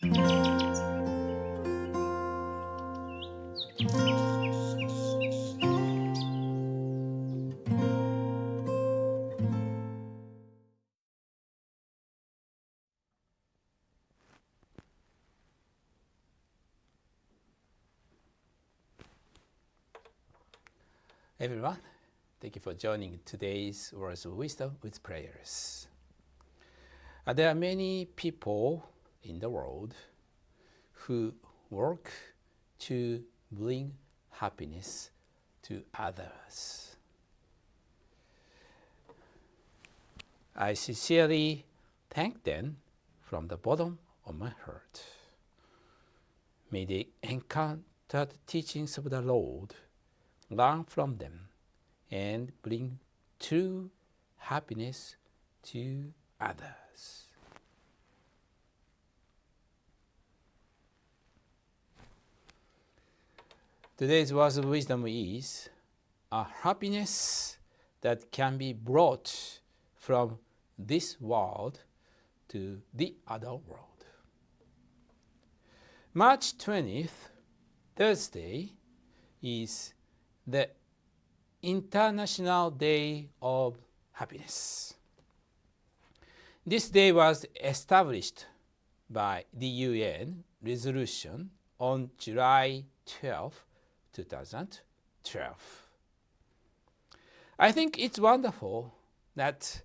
Everyone, thank you for joining today's Words of Wisdom with Prayers. There are many people in the world who work to bring happiness to others. I sincerely thank them from the bottom of my heart. May they encounter the teachings of the Lord, learn from them, and bring true happiness to others. Today's words of wisdom is a happiness that can be brought from this world to the other world. March 20th, Thursday, is the International Day of Happiness. This day was established by the UN resolution on July 12, 2012. I think it's wonderful that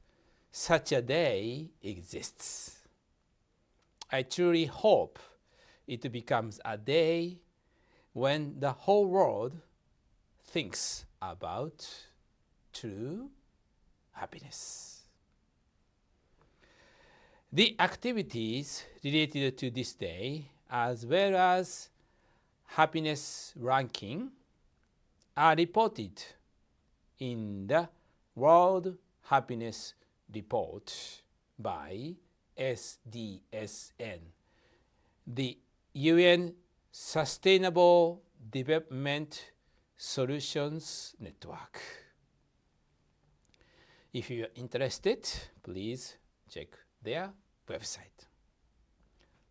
such a day exists. I truly hope it becomes a day when the whole world thinks about true happiness. The activities related to this day, as well as happiness ranking, are reported in the World Happiness Report by SDSN, the UN Sustainable Development Solutions Network. If you are interested, please check their website.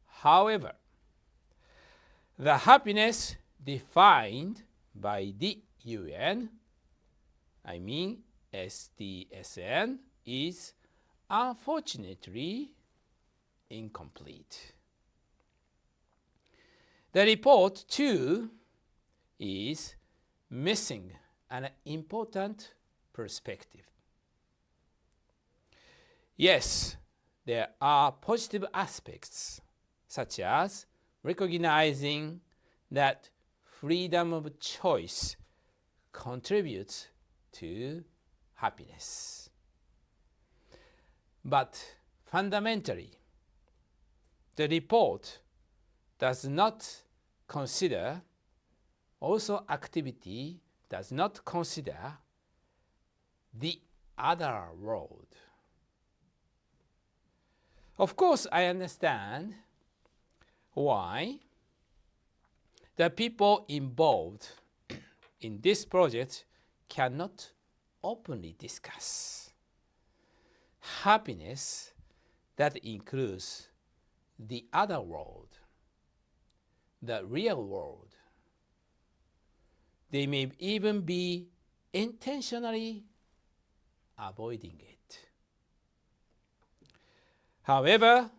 However, the happiness defined by the UN, I mean SDSN, is unfortunately incomplete. The report, too, is missing an important perspective. Yes, there are positive aspects, such as recognizing that freedom of choice contributes to happiness. But fundamentally, the report does not consider, activity does not consider the other world. Of course, I understand why the people involved in this project cannot openly discuss happiness that includes the other world, the real world. They may even be intentionally avoiding it. However,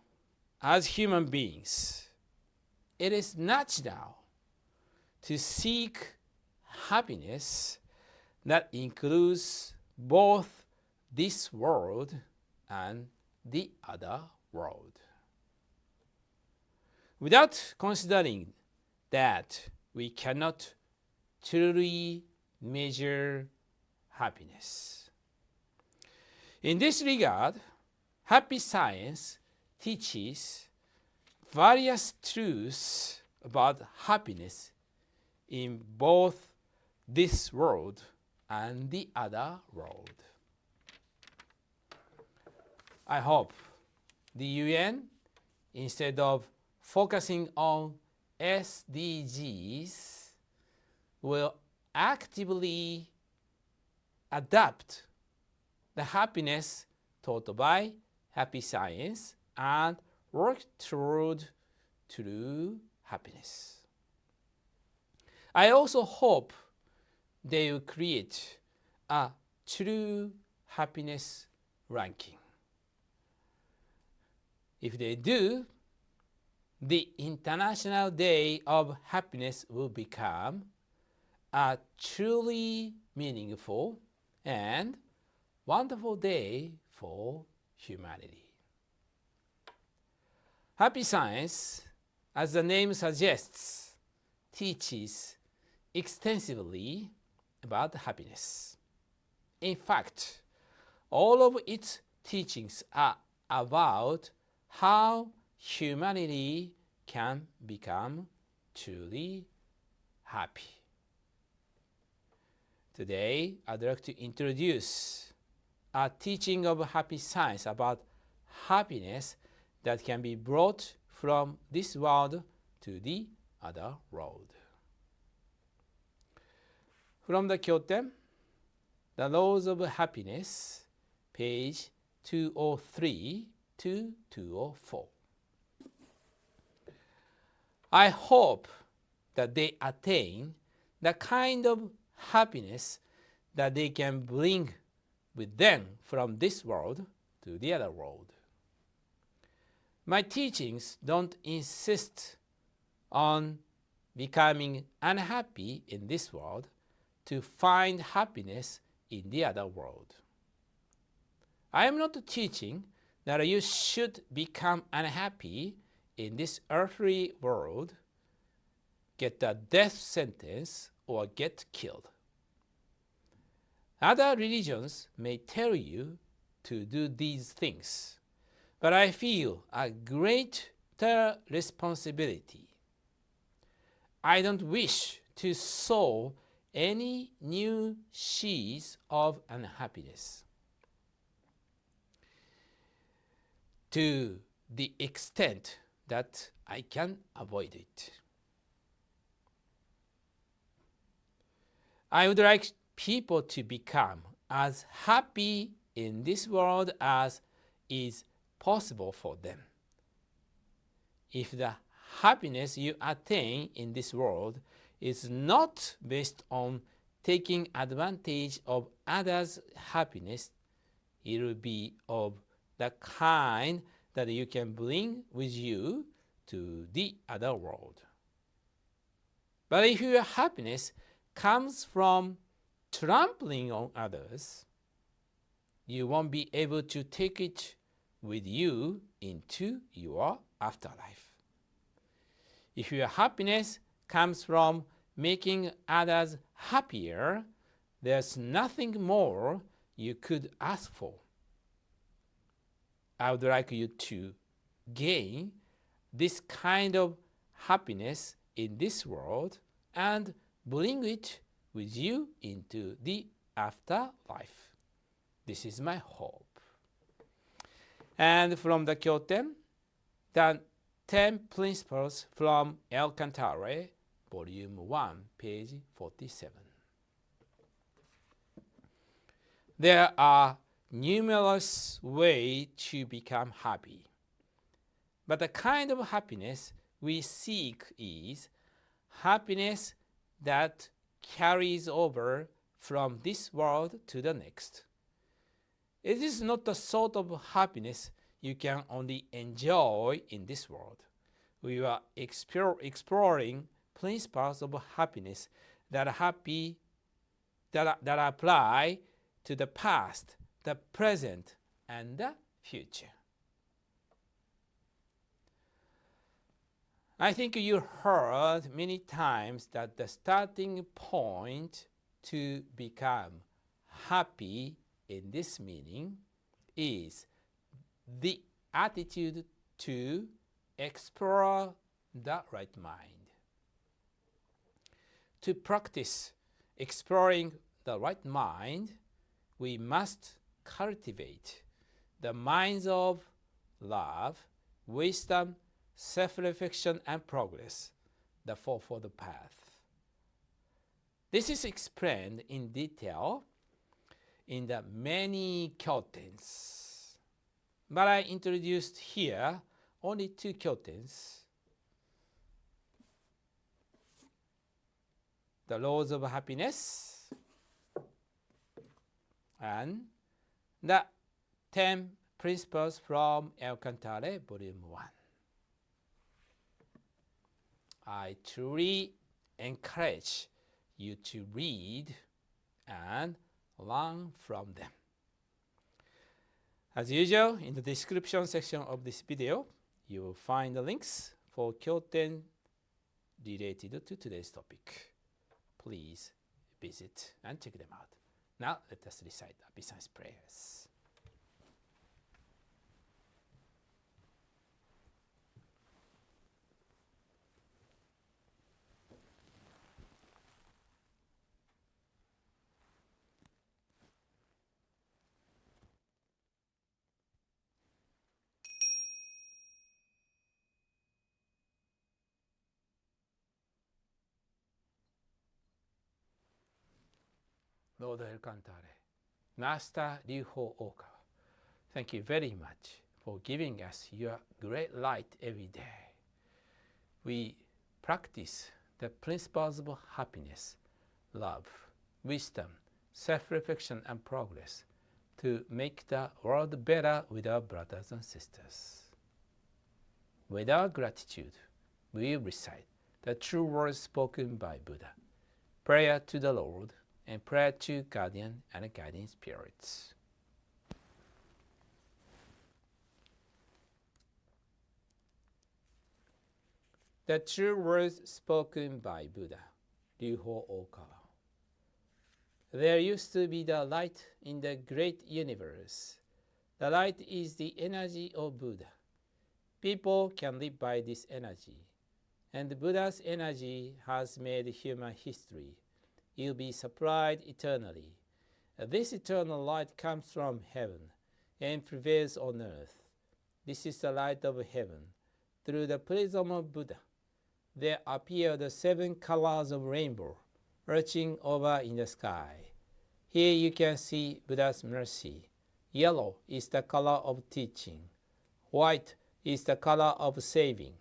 as human beings, it is natural to seek happiness that includes both this world and the other world. Without considering that, we cannot truly measure happiness. In this regard, happy science teaches various truths about happiness in both this world and the other world. I hope the UN, instead of focusing on SDGs, will actively adapt the happiness taught by happy science and work toward true happiness. I also hope they will create a true happiness ranking. If they do, the International Day of Happiness will become a truly meaningful and wonderful day for humanity. Happy Science, as the name suggests, teaches extensively about happiness. In fact, all of its teachings are about how humanity can become truly happy. Today, I'd like to introduce a teaching of Happy Science about happiness that can be brought from this world to the other world. From the Kyouten, The Laws of Happiness, page 203 to 204. I hope that they attain the kind of happiness that they can bring with them from this world to the other world. My teachings don't insist on becoming unhappy in this world to find happiness in the other world. I am not teaching that you should become unhappy in this earthly world, get a death sentence, or get killed. Other religions may tell you to do these things, but I feel a greater responsibility. I don't wish to sow any new seeds of unhappiness. To the extent that I can avoid it. I would like people to become as happy in this world as is possible for them. If the happiness you attain in this world is not based on taking advantage of others' happiness, it will be of the kind that you can bring with you to the other world. But if your happiness comes from trampling on others, you won't be able to take it with you into your afterlife. If your happiness comes from making others happier, there's nothing more you could ask for. I would like you to gain this kind of happiness in this world and bring it with you into the afterlife. This is my hope. And from the Kyouten, the 10 Principles from El Cantare, Volume I, page 47. There are numerous ways to become happy, but the kind of happiness we seek is happiness that carries over from this world to the next. It is not the sort of happiness you can only enjoy in this world. We are exploring principles of happiness that apply to the past, the present, and the future. I think you heard many times that the starting point to become happy in this meaning is the attitude to explore the right mind. To practice exploring the right mind, we must cultivate the minds of love, wisdom, self-reflection, and progress, the fourfold path. This is explained in detail in the many Kyoutens, but I introduced here only 2 Kyoutens. the laws of happiness, and the 10 principles from El Cantare Volume I. I truly encourage you to read and learn from them. As usual, in the description section of this video, you will find the links for Kyouten related to today's topic. Please visit and check them out. Now let us recite the obeisance prayers. Lord El Cantare, Master Ryuho Okawa, thank you very much for giving us your great light every day. We practice the principles of happiness, love, wisdom, self-reflection, and progress to make the world better with our brothers and sisters. With our gratitude, we recite the true words spoken by Buddha, prayer to the Lord, and prayer to guardian and guiding spirits. The true words spoken by Buddha, Ryuho Okawa. There used to be the light in the great universe. The light is the energy of Buddha. People can live by this energy, and Buddha's energy has made human history. You'll be supplied eternally. This eternal light comes from heaven and prevails on earth. This is the light of heaven. Through the prism of Buddha, there appear the 7 colors of rainbow arching over in the sky. Here you can see Buddha's mercy. Yellow is the color of teaching. White is the color of saving.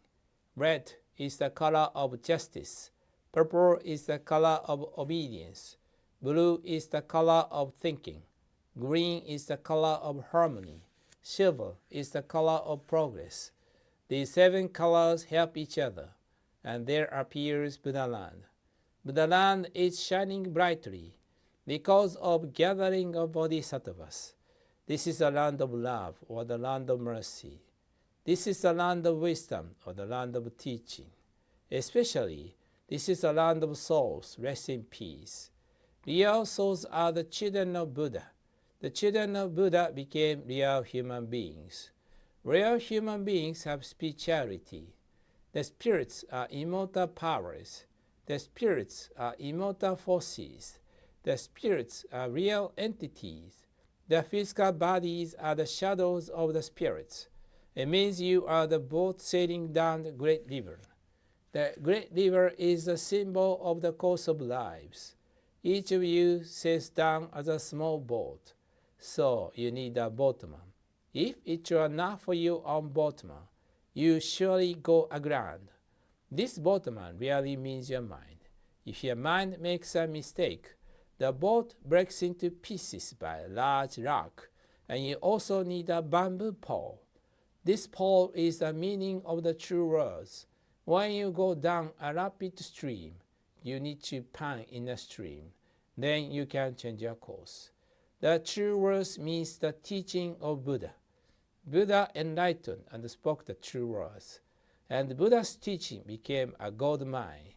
Red is the color of justice. Purple is the color of obedience. Blue is the color of thinking. Green is the color of harmony. Silver is the color of progress. These 7 colors help each other, and there appears Buddha land. Buddha land is shining brightly because of gathering of bodhisattvas. This is the land of love, or the land of mercy. This is the land of wisdom, or the land of teaching. Especially, this is the land of souls. Rest in peace. Real souls are the children of Buddha. The children of Buddha became real human beings. Real human beings have spirituality. The spirits are immortal powers. The spirits are immortal forces. The spirits are real entities. The physical bodies are the shadows of the spirits. It means you are the boat sailing down the great river. The great river is the symbol of the course of lives. Each of you sails down as a small boat, so you need a boatman. If it were not for you on boatman, you surely go aground. This boatman really means your mind. If your mind makes a mistake, the boat breaks into pieces by a large rock, and you also need a bamboo pole. This pole is the meaning of the true words. When you go down a rapid stream, you need to pan in the stream. Then you can change your course. The true words means the teaching of Buddha. Buddha enlightened and spoke the true words, and Buddha's teaching became a gold mine.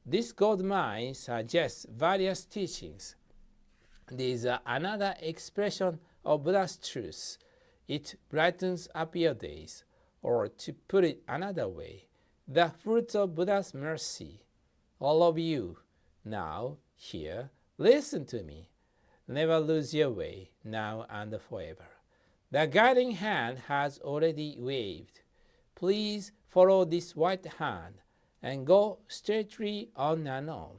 This gold mine suggests various teachings. This is another expression of Buddha's truth. It brightens up your days, or to put it another way, the fruits of Buddha's mercy. All of you, now, here, listen to me. Never lose your way, now and forever. The guiding hand has already waved. Please follow this white hand and go straightly on and on.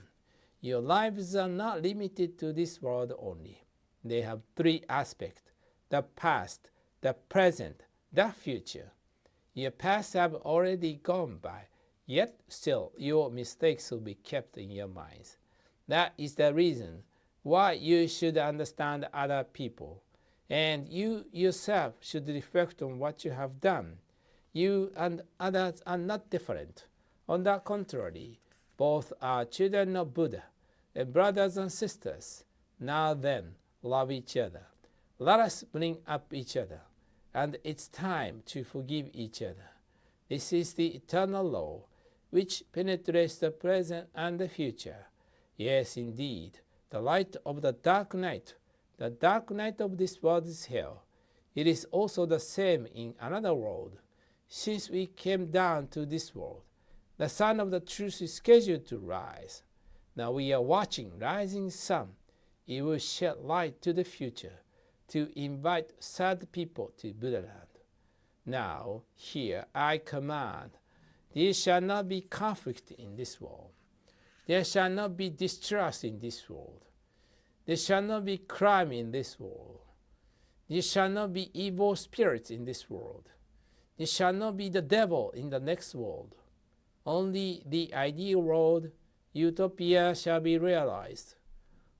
Your lives are not limited to this world only. They have 3 aspects: the past, the present, the future. Your past have already gone by, yet still your mistakes will be kept in your minds. That is the reason why you should understand other people. And you yourself should reflect on what you have done. You and others are not different. On the contrary, both are children of Buddha and brothers and sisters. Now then, love each other. Let us bring up each other. And it's time to forgive each other. This is the eternal law, which penetrates the present and the future. Yes, indeed, the light of the dark night of this world is hell. It is also the same in another world. Since we came down to this world, the sun of the truth is scheduled to rise. Now we are watching rising sun. It will shed light to the future to invite sad people to Buddha land. Now, here I command, there shall not be conflict in this world. There shall not be distrust in this world. There shall not be crime in this world. There shall not be evil spirits in this world. There shall not be the devil in the next world. Only the ideal world, utopia, shall be realized.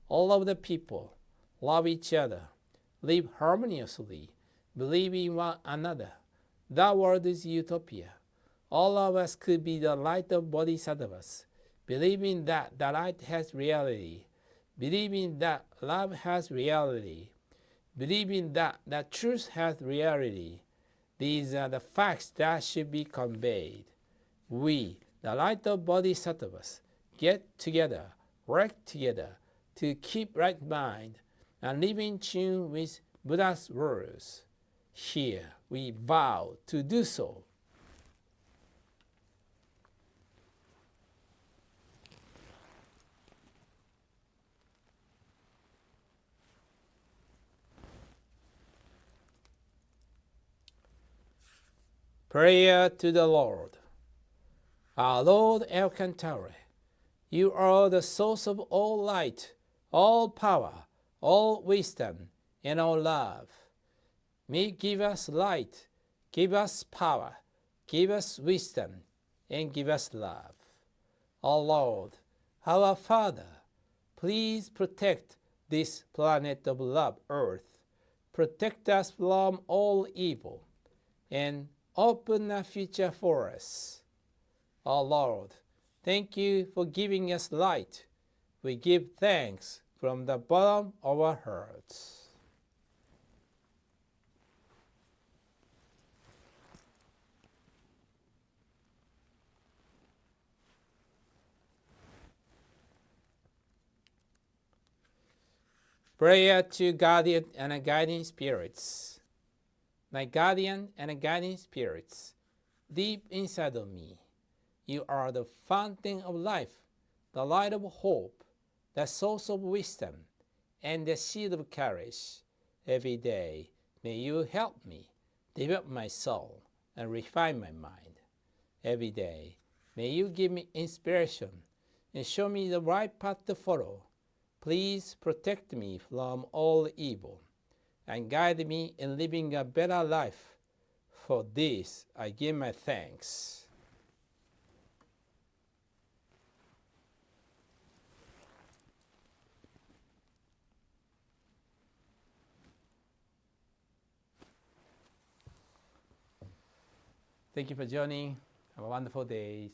All of the people love each other, live harmoniously, believe in one another. That world is utopia. All of us could be the light of bodhisattvas, believing that the light has reality, believing that love has reality, believing that the truth has reality. These are the facts that should be conveyed. We, the light of bodhisattvas, get together, work together to keep right mind and live in tune with Buddha's words. Here we vow to do so. Prayer to the Lord. Our Lord El Cantare, you are the source of all light, all power, all wisdom, and all love. May give us light, give us power, give us wisdom, and give us love. Our Lord, our Father, please protect this planet of love, Earth. Protect us from all evil, and open a future for us. Our Lord, thank you for giving us light. We give thanks from the bottom of our hearts. Prayer to guardian and guiding spirits. My guardian and guiding spirits, deep inside of me, you are the fountain of life, the light of hope, the source of wisdom, and the seed of courage. Every day, may you help me develop my soul and refine my mind. Every day, may you give me inspiration and show me the right path to follow. Please protect me from all evil and guide me in living a better life. For this, I give my thanks. Thank you for joining. Have a wonderful day.